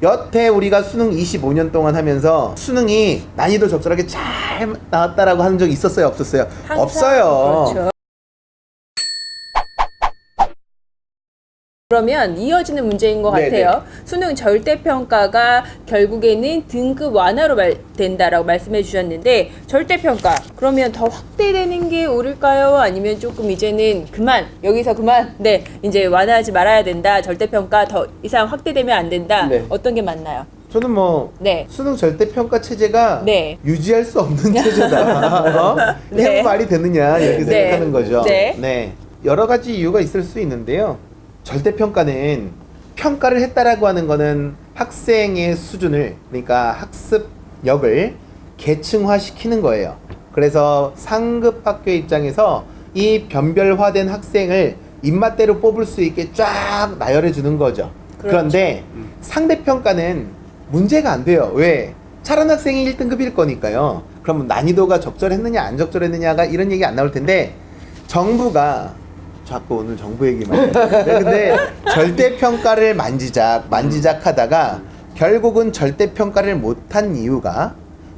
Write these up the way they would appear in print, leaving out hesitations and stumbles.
여태 우리가 수능 25년 동안 하면서 수능이 난이도 적절하게 잘 나왔다라고 하는 적이 있었어요, 없었어요? 없어요. 그렇죠. 그러면 이어지는 문제인 것 네네. 같아요. 수능 절대평가가 결국에는 등급 완화로 된다라고 말씀해 주셨는데, 절대평가 그러면 더 확대되는 게 옳을까요? 아니면 조금 이제는 그만, 여기서 그만, 네, 이제 완화하지 말아야 된다, 절대평가 더 이상 확대되면 안 된다, 네. 어떤 게 맞나요? 저는 뭐 네. 수능 절대평가 체제가 네. 유지할 수 없는 체제다. 어? 네. 이게 뭐 말이 되느냐 이렇게 네. 생각하는 거죠. 네. 여러 가지 이유가 있을 수 있는데요. 절대평가는 평가를 했다라고 하는 거는 학생의 수준을, 그러니까 학습력을 계층화시키는 거예요. 그래서 상급 학교의 입장에서 이 변별화된 학생을 입맛대로 뽑을 수 있게 쫙 나열해 주는 거죠. 그렇죠. 그런데 상대평가는 문제가 안 돼요. 왜? 잘한 학생이 1등급일 거니까요. 그러면 난이도가 적절했느냐 안 적절했느냐가 이런 얘기 안 나올 텐데, 정부가 자꾸 오늘 정부 얘기만 해요. 근데 절대평가를 만지작 하다가 결국은 절대평가를 못한 이유가,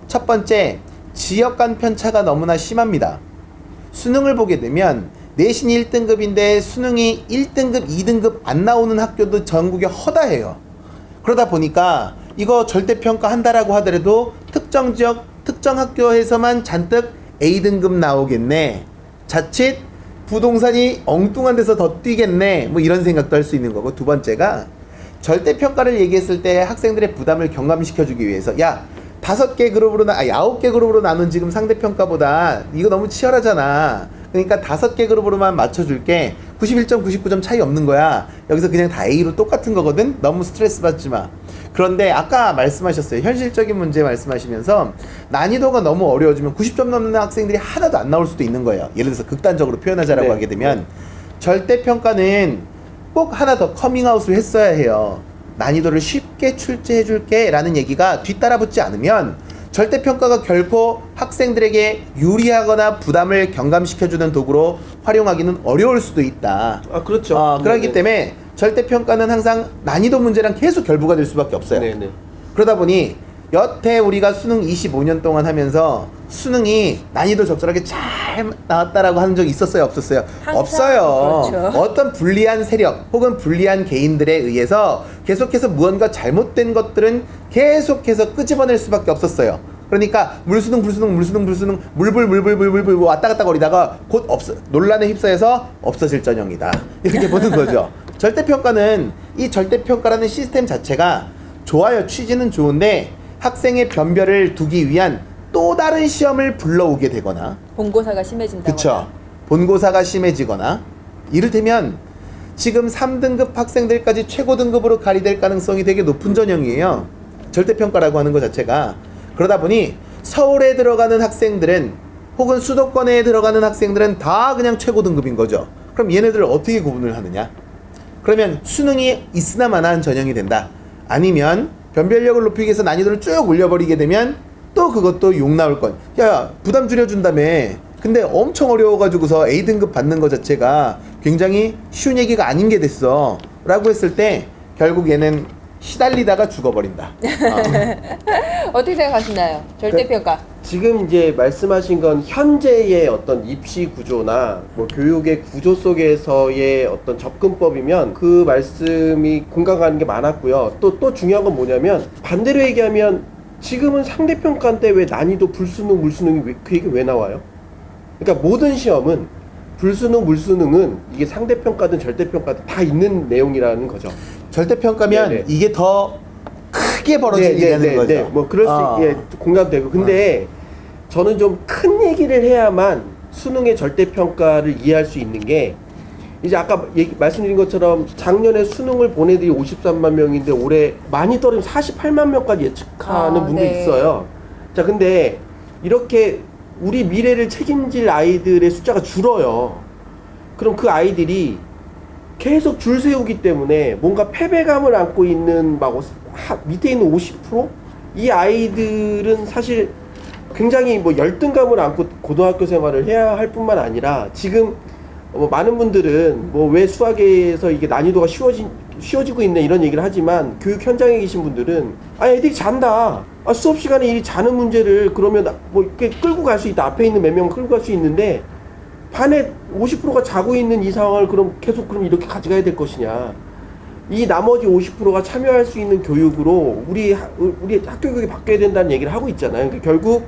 첫 번째, 지역 간 편차가 너무나 심합니다. 수능을 보게 되면 내신 1등급인데 수능이 1등급, 2등급 안 나오는 학교도 전국에 허다해요. 그러다 보니까 이거 절대평가 한다라고 하더라도 특정 지역, 특정 학교에서만 잔뜩 A등급 나오겠네. 자칫 부동산이 엉뚱한 데서 더 뛰겠네. 뭐 이런 생각도 할 수 있는 거고, 두 번째가 절대평가를 얘기했을 때 학생들의 부담을 경감시켜주기 위해서, 야, 5개 그룹으로 9개 그룹으로 나눈 지금 상대평가보다 이거 너무 치열하잖아. 그러니까 5개 그룹으로만 맞춰줄게. 91점, 99점 차이 없는 거야. 여기서 그냥 다 A로 똑같은 거거든. 너무 스트레스 받지 마. 그런데 아까 말씀하셨어요. 현실적인 문제 말씀하시면서 난이도가 너무 어려워지면 90점 넘는 학생들이 하나도 안 나올 수도 있는 거예요. 예를 들어서 극단적으로 표현하자라고 하게 되면 절대평가는 꼭 하나 더 커밍아웃을 했어야 해요. 난이도를 쉽게 출제해줄게 라는 얘기가 뒤따라 붙지 않으면 절대평가가 결코 학생들에게 유리하거나 부담을 경감시켜주는 도구로 활용하기는 어려울 수도 있다. 아, 그렇죠. 그렇기 때문에 절대평가는 항상 난이도 문제랑 계속 결부가 될 수밖에 없어요. 네네. 그러다 보니 여태 우리가 수능 25년 동안 하면서 수능이 난이도 적절하게 잘 나왔다라고 하는 적이 있었어요, 없었어요? 항상 없어요. 그렇죠. 어떤 불리한 세력 혹은 불리한 개인들에 의해서 계속해서 무언가 잘못된 것들은 계속해서 끄집어낼 수밖에 없었어요. 그러니까 물불 왔다 갔다 거리다가 곧 논란에 휩싸여서 없어질 전형이다, 이렇게 보는 거죠. 절대평가는, 이 절대평가라는 시스템 자체가 좋아요. 취지는 좋은데 학생의 변별을 두기 위한 또 다른 시험을 불러오게 되거나, 본고사가 심해진다거나. 그쵸, 본고사가 심해지거나, 이를테면 지금 3등급 학생들까지 최고 등급으로 가리될 가능성이 되게 높은 전형이에요, 절대평가라고 하는 것 자체가. 그러다 보니 서울에 들어가는 학생들은, 혹은 수도권에 들어가는 학생들은 다 그냥 최고 등급인 거죠. 그럼 얘네들을 어떻게 구분을 하느냐? 그러면 수능이 있으나 마나한 전형이 된다. 아니면 변별력을 높이기 위해서 난이도를 쭉 올려버리게 되면 또 그것도 욕 나올 건, 야, 부담 줄여준다며. 근데 엄청 어려워가지고서 A등급 받는 것 자체가 굉장히 쉬운 얘기가 아닌 게 됐어 라고 했을 때 결국 얘는 시달리다가 죽어버린다. 어떻게 생각하시나요? 절대평가. 지금 이제 말씀하신 건 현재의 어떤 입시 구조나 뭐 교육의 구조 속에서의 어떤 접근법이면 그 말씀이 공감 가는 게 많았고요. 또 중요한 건 뭐냐면, 반대로 얘기하면 지금은 상대평가인데 왜 난이도 불수능, 물수능이 그 얘기 왜 나와요? 그러니까 모든 시험은 불수능, 물수능은 이게 상대평가든 절대평가든 다 있는 내용이라는 거죠. 절대평가면 네네. 이게 더 크게 벌어지는 거죠. 네. 뭐 그럴 수 예, 공감되고. 근데 저는 좀 큰 얘기를 해야만 수능의 절대평가를 이해할 수 있는 게, 이제 아까 말씀드린 것처럼 작년에 수능을 본 애들이 53만 명인데 올해 많이 떨어지면 48만 명까지 예측하는 분도 네. 있어요. 자, 근데 이렇게 우리 미래를 책임질 아이들의 숫자가 줄어요. 그럼 그 아이들이 계속 줄 세우기 때문에 뭔가 패배감을 안고 있는 밑에 있는 50%? 이 아이들은 사실 굉장히 뭐 열등감을 안고 고등학교 생활을 해야 할 뿐만 아니라 지금 많은 분들은 뭐 왜 수학에서 이게 난이도가 쉬워지고 있네 이런 얘기를 하지만 교육 현장에 계신 분들은 애들이 잔다. 수업 시간에 이 자는 문제를 그러면 뭐 이렇게 끌고 갈 수 있다. 앞에 있는 몇 명 끌고 갈 수 있는데 반에 50%가 자고 있는 이 상황을 그럼 이렇게 가져가야 될 것이냐. 이 나머지 50%가 참여할 수 있는 교육으로 우리 학교 교육이 바뀌어야 된다는 얘기를 하고 있잖아요. 그러니까 결국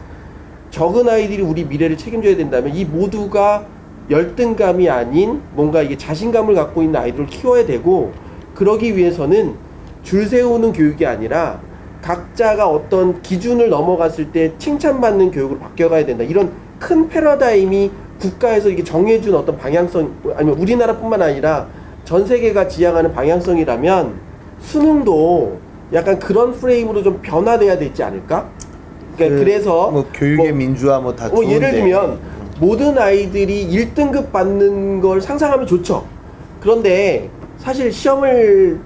적은 아이들이 우리 미래를 책임져야 된다면 이 모두가 열등감이 아닌 뭔가 이게 자신감을 갖고 있는 아이들을 키워야 되고, 그러기 위해서는 줄 세우는 교육이 아니라 각자가 어떤 기준을 넘어갔을 때 칭찬받는 교육으로 바뀌어가야 된다. 이런 큰 패러다임이 국가에서 이게 정해준 어떤 방향성, 아니면 우리나라뿐만 아니라 전 세계가 지향하는 방향성이라면 수능도 약간 그런 프레임으로 좀 변화돼야 되지 않을까? 그러니까 그래서 뭐 교육의 민주화 뭐 다 좋은데 예를 들면 모든 아이들이 1등급 받는 걸 상상하면 좋죠. 그런데 사실 시험을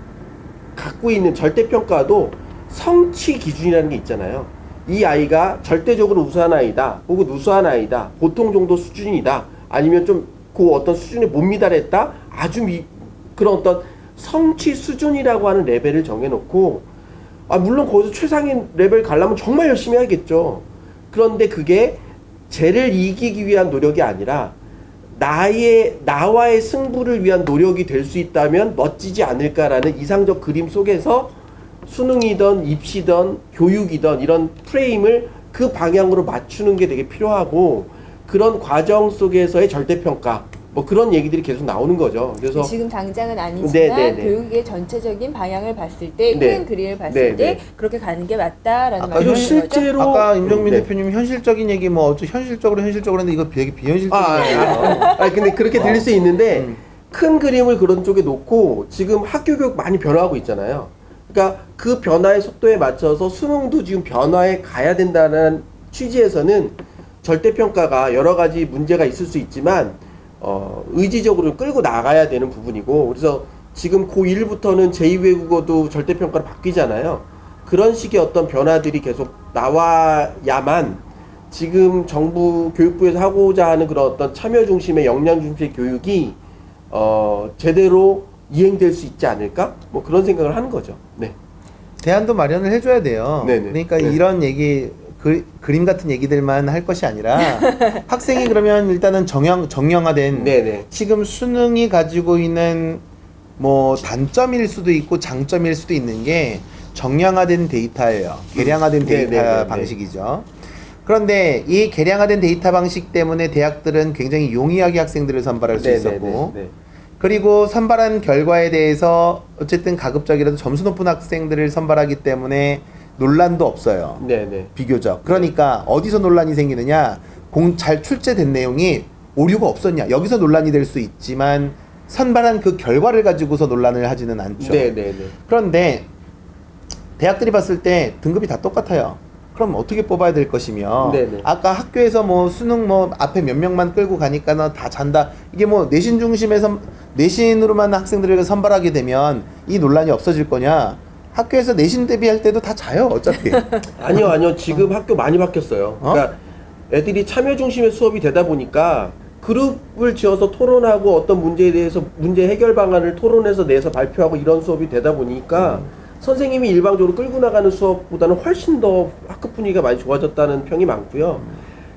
갖고 있는 절대평가도 성취 기준이라는 게 있잖아요. 이 아이가 절대적으로 우수한 아이다, 혹은 우수한 아이다, 보통 정도 수준이다, 아니면 좀 그 어떤 수준에 못 미달했다, 그런 어떤 성취 수준이라고 하는 레벨을 정해놓고, 물론 거기서 최상위 레벨 가려면 정말 열심히 해야겠죠. 그런데 그게 쟤를 이기기 위한 노력이 아니라 나와의 승부를 위한 노력이 될 수 있다면 멋지지 않을까라는 이상적 그림 속에서 수능이든 입시든 교육이든 이런 프레임을 그 방향으로 맞추는 게 되게 필요하고, 그런 과정 속에서의 절대평가 뭐 그런 얘기들이 계속 나오는 거죠. 그래서 지금 당장은 아니지만 네네네. 교육의 전체적인 방향을 봤을 때, 네. 큰 그림을 봤을 네네. 때 그렇게 가는 게 맞다라는 아까 말씀이신 거죠? 실제로 아까 임정민 네. 대표님 현실적인 얘기 뭐 어쩌 현실적으로 했는데 이거 되게 비현실적인 얘기예요. 근데 그렇게 들릴 수 있는데 큰 그림을 그런 쪽에 놓고 지금 학교 교육 많이 변화하고 있잖아요. 그러니까 그 변화의 속도에 맞춰서 수능도 지금 변화해 가야 된다는 취지에서는 절대평가가 여러 가지 문제가 있을 수 있지만 의지적으로 끌고 나가야 되는 부분이고, 그래서 지금 고1부터는 제2외국어도 절대평가로 바뀌잖아요. 그런 식의 어떤 변화들이 계속 나와야만 지금 정부 교육부에서 하고자 하는 그런 어떤 참여 중심의 역량 중심의 교육이 제대로 이행될 수 있지 않을까? 뭐 그런 생각을 하는 거죠. 네. 대안도 마련을 해줘야 돼요. 네네. 그러니까 네. 이런 얘기 그림 같은 얘기들만 할 것이 아니라 학생이 그러면 일단은 정형화된 네네. 지금 수능이 가지고 있는 뭐 단점일 수도 있고 장점일 수도 있는 게 정량화된 데이터예요. 개량화된 데이터 네네네네. 방식이죠. 그런데 이 개량화된 데이터 방식 때문에 대학들은 굉장히 용이하게 학생들을 선발할 수 있었고, 네네네. 그리고 선발한 결과에 대해서 어쨌든 가급적이라도 점수 높은 학생들을 선발하기 때문에 논란도 없어요. 네네. 비교적. 그러니까 어디서 논란이 생기느냐, 잘 출제된 내용이 오류가 없었냐, 여기서 논란이 될 수 있지만 선발한 그 결과를 가지고서 논란을 하지는 않죠. 네네네. 그런데 대학들이 봤을 때 등급이 다 똑같아요. 그럼 어떻게 뽑아야 될 것이며, 네네. 아까 학교에서 뭐 수능 뭐 앞에 몇 명만 끌고 가니까 너 다 잔다, 이게 뭐 내신 중심에서 내신으로만 학생들을 선발하게 되면 이 논란이 없어질 거냐? 학교에서 내신 대비할 때도 다 자요 어차피. 아니요. 지금 학교 많이 바뀌었어요. 그러니까 애들이 참여 중심의 수업이 되다 보니까 그룹을 지어서 토론하고 어떤 문제에 대해서 문제 해결 방안을 토론해서 내서 발표하고 이런 수업이 되다 보니까 선생님이 일방적으로 끌고 나가는 수업보다는 훨씬 더 학급 분위기가 많이 좋아졌다는 평이 많고요.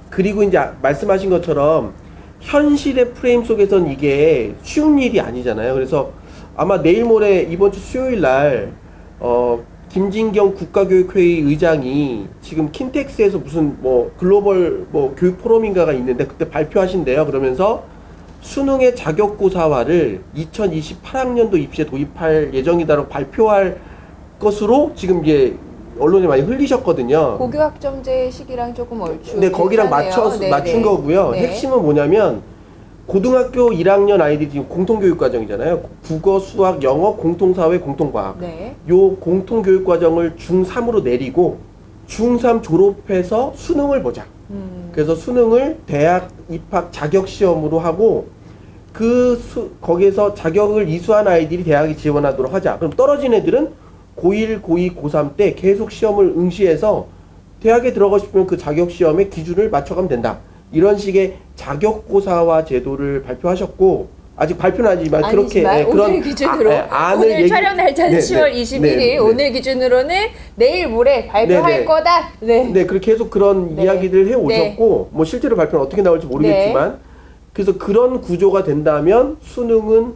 그리고 이제 말씀하신 것처럼 현실의 프레임 속에선 이게 쉬운 일이 아니잖아요. 그래서 아마 내일 모레 이번 주 수요일 날 김진경 국가교육회의 의장이 지금 킨텍스에서 무슨 뭐 글로벌 뭐 교육 포럼인가가 있는데 그때 발표하신대요. 그러면서 수능의 자격고사화를 2028학년도 입시에 도입할 예정이다라고 발표할 것으로 지금 이제 언론에 많이 흘리셨거든요. 고교학점제 시기랑 조금 얼추. 근데 거기랑 맞춘 거고요. 네. 핵심은 뭐냐면 고등학교 1학년 아이들이 지금 공통교육과정이잖아요. 국어, 수학, 영어, 공통사회, 공통과학. 네. 요 공통교육과정을 중3으로 내리고 중3 졸업해서 수능을 보자. 그래서 수능을 대학 입학 자격시험으로 하고 거기에서 자격을 이수한 아이들이 대학에 지원하도록 하자. 그럼 떨어진 애들은 고1, 고2, 고3 때 계속 시험을 응시해서 대학에 들어가고 싶으면 그 자격시험의 기준을 맞춰가면 된다. 이런 식의 자격고사화 제도를 발표하셨고 아직 발표는 아니지만 그렇게 아니지만 그런 오늘 기준으로 안을 오늘 촬영 날짜는 10월 21일 오늘 기준으로는 내일 모레 발표할 네, 네. 거다. 네. 네, 그렇게 계속 그런 네. 이야기를 해 오셨고 뭐 실제로 발표는 어떻게 나올지 모르겠지만 그래서 그런 구조가 된다면 수능은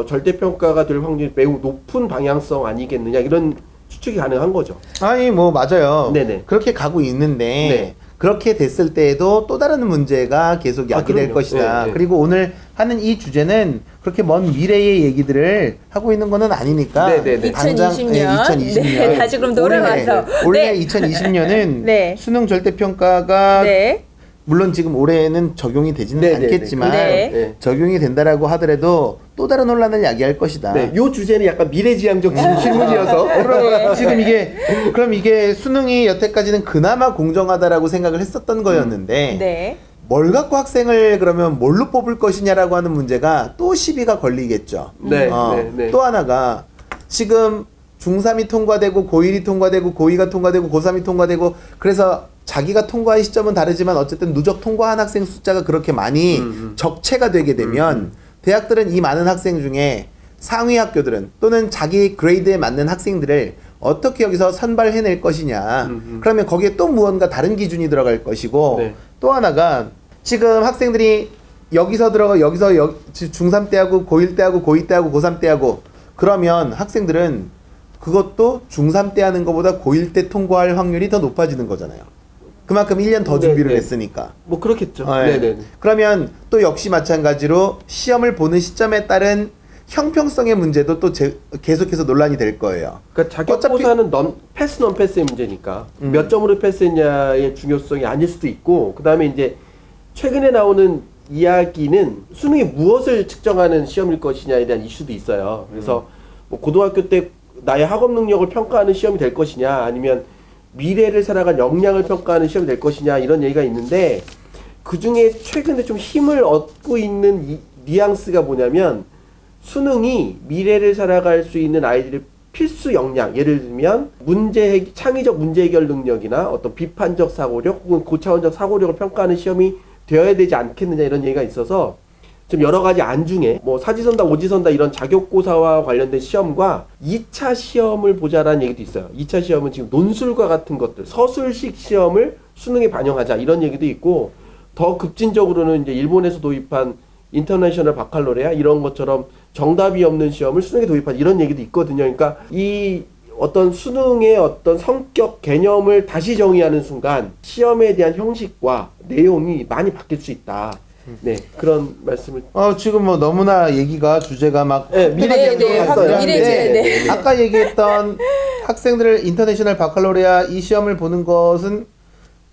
절대평가가 될 확률이 매우 높은 방향성 아니겠느냐 이런 추측이 가능한 거죠. 아니 뭐 맞아요. 네네. 그렇게 가고 있는데 네. 그렇게 됐을 때에도 또 다른 문제가 계속 야기될 그럼요. 것이다. 네, 네. 그리고 오늘 하는 이 주제는 그렇게 먼 미래의 얘기들을 하고 있는 거는 아니니까 네, 네, 네. 2020년. 2020년. 네, 다시 그럼 돌아가서. 올해 네. 2020년은 네. 수능 절대평가가 네. 물론 지금 올해는 적용이 되지는 네, 네, 네. 않겠지만 네. 네. 적용이 된다라고 하더라도 또 다른 논란을 야기할 것이다. 네, 요 주제는 약간 미래지향적 질문이어서 그럼 지금 이게 수능이 여태까지는 그나마 공정하다라고 생각을 했었던 거였는데 네. 뭘 갖고 학생을 그러면 뭘로 뽑을 것이냐라고 하는 문제가 또 시비가 걸리겠죠. 네, 네, 네. 또 하나가 지금 중3이 통과되고 고1이 통과되고 고2가 통과되고 고3이 통과되고 그래서 자기가 통과한 시점은 다르지만 어쨌든 누적 통과한 학생 숫자가 그렇게 많이 적체가 되게 되면 대학들은 이 많은 학생 중에 상위 학교들은 또는 자기 그레이드에 맞는 학생들을 어떻게 여기서 선발해낼 것이냐. 그러면 거기에 또 무언가 다른 기준이 들어갈 것이고 네. 또 하나가 지금 학생들이 여기서 중3 때하고 고1 때하고 고2 때하고 고3 때하고 그러면 학생들은 그것도 중3 때 하는 것보다 고1 때 통과할 확률이 더 높아지는 거잖아요. 그만큼 1년 더 네, 준비를 네. 했으니까. 뭐 그렇겠죠. 네. 네, 네. 그러면 또 역시 마찬가지로 시험을 보는 시점에 따른 형평성의 문제도 또 계속해서 논란이 될 거예요. 그러니까 자격고사는 패스 넌 패스의 문제니까 몇 점으로 패스했냐의 중요성이 아닐 수도 있고 그다음에 이제 최근에 나오는 이야기는 수능이 무엇을 측정하는 시험일 것이냐에 대한 이슈도 있어요. 그래서 뭐 고등학교 때 나의 학업 능력을 평가하는 시험이 될 것이냐 아니면 미래를 살아갈 역량을 평가하는 시험이 될 것이냐 이런 얘기가 있는데 그중에 최근에 좀 힘을 얻고 있는 뉘앙스가 뭐냐면 수능이 미래를 살아갈 수 있는 아이들의 필수 역량, 예를 들면 창의적 문제 해결 능력이나 어떤 비판적 사고력 혹은 고차원적 사고력을 평가하는 시험이 되어야 되지 않겠느냐 이런 얘기가 있어서 좀 여러 가지 안 중에 뭐 사지선다 오지선다 이런 자격고사와 관련된 시험과 2차 시험을 보자라는 얘기도 있어요. 2차 시험은 지금 논술과 같은 것들, 서술식 시험을 수능에 반영하자 이런 얘기도 있고 더 급진적으로는 이제 일본에서 도입한 인터내셔널 바칼로레아 이런 것처럼 정답이 없는 시험을 수능에 도입하자 이런 얘기도 있거든요. 그러니까 이 어떤 수능의 어떤 성격 개념을 다시 정의하는 순간 시험에 대한 형식과 내용이 많이 바뀔 수 있다. 네, 그런 말씀을. 지금 뭐 너무나 얘기가 주제가 막 네, 미래지향으로 갔어요. 네. 아까 얘기했던 학생들 인터내셔널 바칼로레아 이 시험을 보는 것은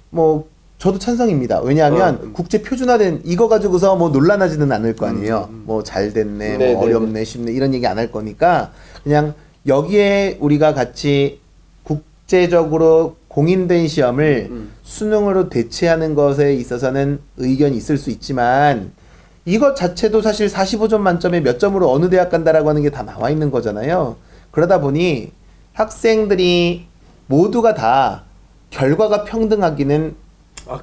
뭐 저도 찬성입니다. 왜냐하면 국제 표준화된 이거 가지고서 뭐 논란하지는 않을 거 아니에요. 뭐 잘 됐네, 네, 뭐 네, 어렵네, 쉽네 이런 얘기 안 할 거니까 그냥 여기에 우리가 같이 국제적으로 공인된 시험을 수능으로 대체하는 것에 있어서는 의견이 있을 수 있지만 이것 자체도 사실 45점 만점에 몇 점으로 어느 대학 간다라고 하는 게 다 나와 있는 거잖아요. 그러다 보니 학생들이 모두가 다 결과가 평등하기는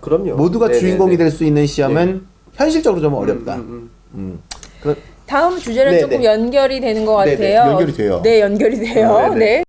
그럼요. 모두가 네네네. 주인공이 될 수 있는 시험은 현실적으로 좀 어렵다. 다음 주제랑 네네. 조금 연결이 되는 것 네네. 같아요. 연결이 돼요. 네, 연결이 돼요. 네네. 네.